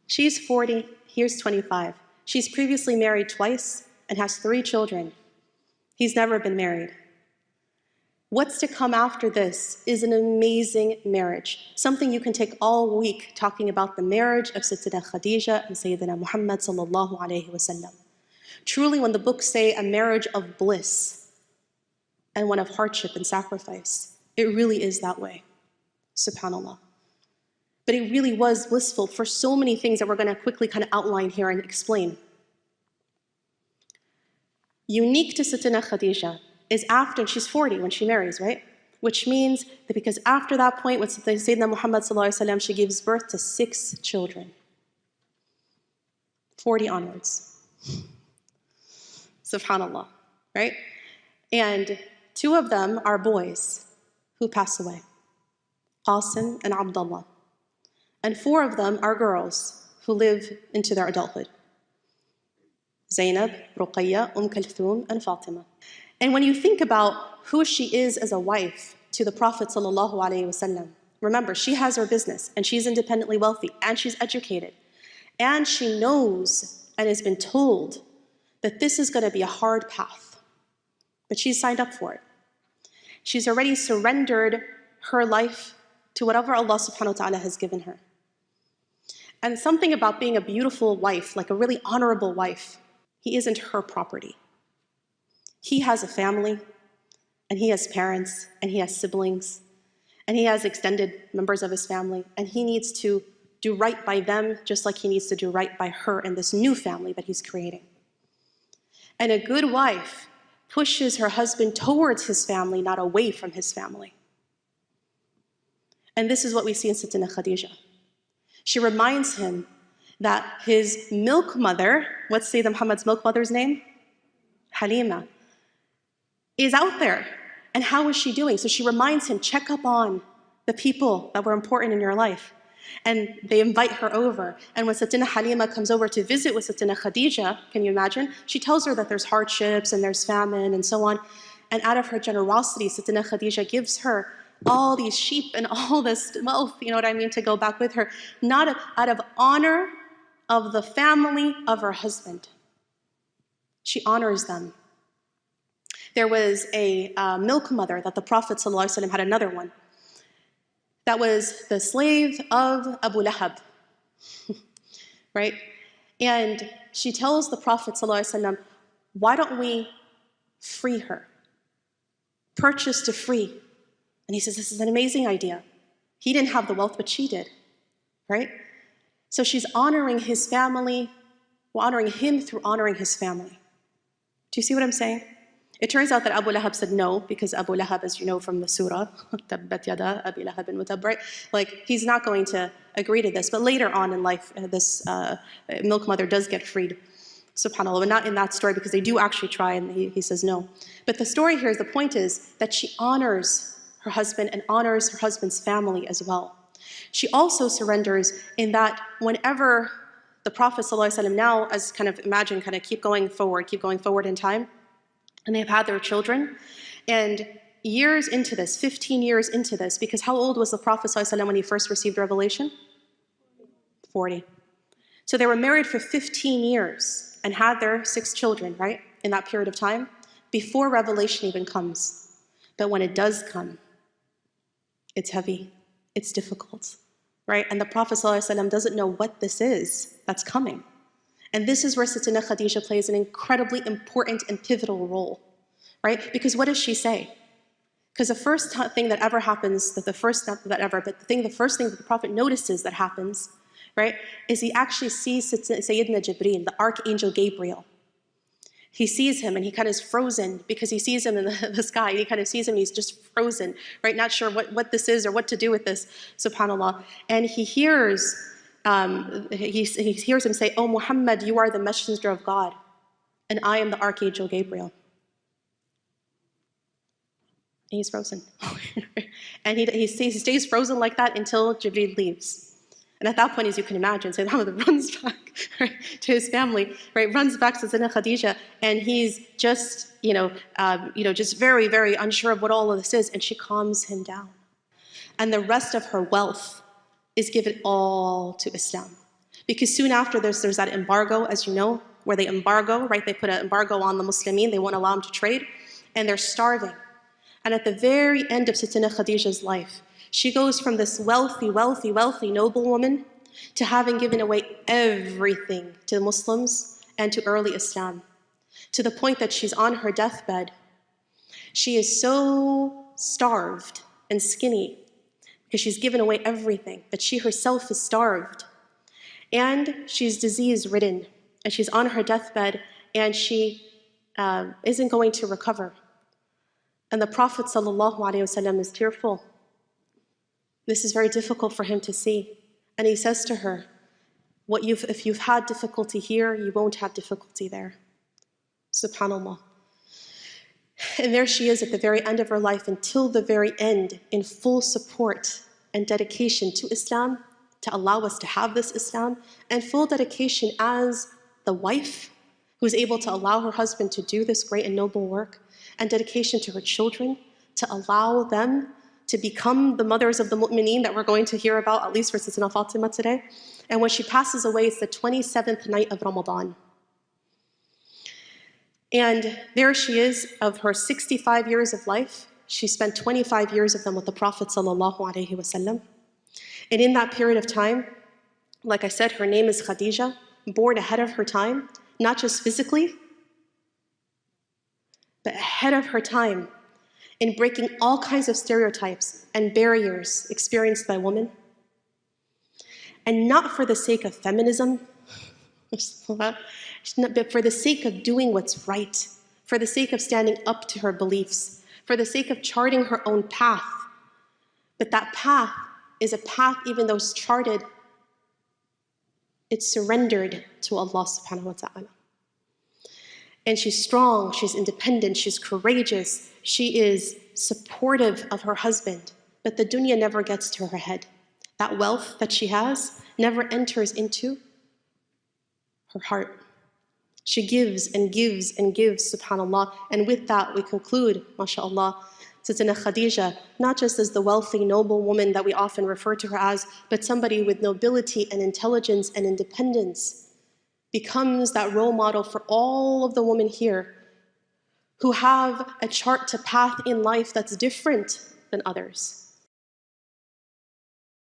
She's 40, he's 25. She's previously married twice and has 3 children. He's never been married. What's to come after this is an amazing marriage. Something you can take all week talking about the marriage of Sayyidina Khadija and Sayyidina Muhammad sallallahu alayhi wasallam. Truly, when the books say a marriage of bliss and one of hardship and sacrifice, it really is that way. SubhanAllah. But it really was blissful for so many things that we're going to quickly kind of outline here and explain. Unique to Sayyidina Khadija is after, she's 40 when she marries, right? Which means that because after that point, with Sayyidina Muhammad sallallahu alaihi wasallam, she gives birth to 6 children. 40 onwards. SubhanAllah, right? And 2 of them are boys who pass away, Qasim and Abdullah. And 4 of them are girls who live into their adulthood. Zainab, Ruqayya, Kulthum, and Fatima. And when you think about who she is as a wife to the Prophet sallallahu alaihi wasallam, remember, she has her business, and she's independently wealthy, and she's educated. And she knows and has been told that this is going to be a hard path. But she's signed up for it. She's already surrendered her life to whatever Allah subhanahu wa ta'ala has given her. And something about being a beautiful wife, like a really honorable wife, he isn't her property. He has a family, and he has parents, and he has siblings, and he has extended members of his family, and he needs to do right by them just like he needs to do right by her in this new family that he's creating. And a good wife pushes her husband towards his family, not away from his family. And this is what we see in Sayyidina Khadija. She reminds him that his milk mother, what's Sayyidina Muhammad's milk mother's name? Halima, is out there. And how is she doing? So she reminds him, check up on the people that were important in your life. And they invite her over. And when Sayyidina Halima comes over to visit with Sayyidina Khadija, can you imagine? She tells her that there's hardships and there's famine and so on. And out of her generosity, Sayyidina Khadija gives her all these sheep and all this wealth, you know what I mean, to go back with her. Not out of honor of the family of her husband. She honors them. There was a milk mother that the Prophet ﷺ had, another one. That was the slave of Abu Lahab, right? And she tells the Prophet ﷺ, why don't we free her? Purchase to free. And he says, this is an amazing idea. He didn't have the wealth, but she did, right? So she's honoring his family, honoring him through honoring his family. Do you see what I'm saying? It turns out that Abu Lahab said no, because Abu Lahab, as you know from the surah, Tabbat yada Abi Lahab wa tab, right? Like, he's not going to agree to this. But later on in life, this milk mother does get freed, subhanAllah, but not in that story, because they do actually try, and he says no. But the story here is, the point is that she honors her husband and honors her husband's family as well. She also surrenders in that whenever the Prophet ﷺ now, as kind of imagine, kind of keep going forward in time, and they've had their children, and years into this, 15 years into this, because how old was the Prophet ﷺ when he first received revelation? 40. So they were married for 15 years and had their 6 children, right, in that period of time, before revelation even comes. But when it does come, it's heavy, it's difficult, right? And the Prophet ﷺ doesn't know what this is that's coming. And this is where Sayyidina Khadija plays an incredibly important and pivotal role, right? Because what does she say? Because the first thing that ever happens, the first thing that the Prophet notices that happens, right, is he actually sees Sayyidina Jibreel, the Archangel Gabriel. He sees him and he kind of is frozen because he sees him in the sky. He kind of sees him and he's just frozen, right? Not sure what this is or what to do with this, subhanAllah. And he hears him say, "Oh Muhammad, you are the messenger of God, and I am the Archangel Gabriel." And he's frozen. And he stays frozen like that until Jibreel leaves. And at that point, as you can imagine, Sayyidina Muhammad runs back, right, to his family, right, runs back to Sayyidina Khadija, and he's just, just very, very unsure of what all of this is, and she calms him down. And the rest of her wealth is given all to Islam. Because soon after there's that embargo, as you know, where they embargo, right? They put an embargo on the Muslimin, they won't allow them to trade, and they're starving. And at the very end of Sayyidina Khadija's life, she goes from this wealthy, wealthy, wealthy noblewoman to having given away everything to the Muslims and to early Islam, to the point that she's on her deathbed. She is so starved and skinny because she's given away everything, that she herself is starved. And she's disease-ridden, and she's on her deathbed, and she isn't going to recover. And the Prophet ﷺ is tearful. This is very difficult for him to see. And he says to her, if you've had difficulty here, you won't have difficulty there. SubhanAllah. And there she is at the very end of her life, until the very end, in full support and dedication to Islam, to allow us to have this Islam, and full dedication as the wife who is able to allow her husband to do this great and noble work, and dedication to her children, to allow them to become the mothers of the mu'mineen that we're going to hear about, at least for Sayyidina Fatima today. And when she passes away, it's the 27th night of Ramadan. And there she is, of her 65 years of life, she spent 25 years of them with the Prophet ﷺ. And in that period of time, like I said, her name is Khadija, born ahead of her time, not just physically, but ahead of her time in breaking all kinds of stereotypes and barriers experienced by women. And not for the sake of feminism, but for the sake of doing what's right, for the sake of standing up to her beliefs, for the sake of charting her own path. But that path is a path, even though it's charted, it's surrendered to Allah subhanahu wa ta'ala. And she's strong, she's independent, she's courageous, she is supportive of her husband, but the dunya never gets to her head. That wealth that she has never enters into her heart. She gives and gives and gives, subhanAllah. And with that, we conclude, mashallah, Sayyidina Khadija, not just as the wealthy, noble woman that we often refer to her as, but somebody with nobility and intelligence and independence, becomes that role model for all of the women here who have a chart to path in life that's different than others.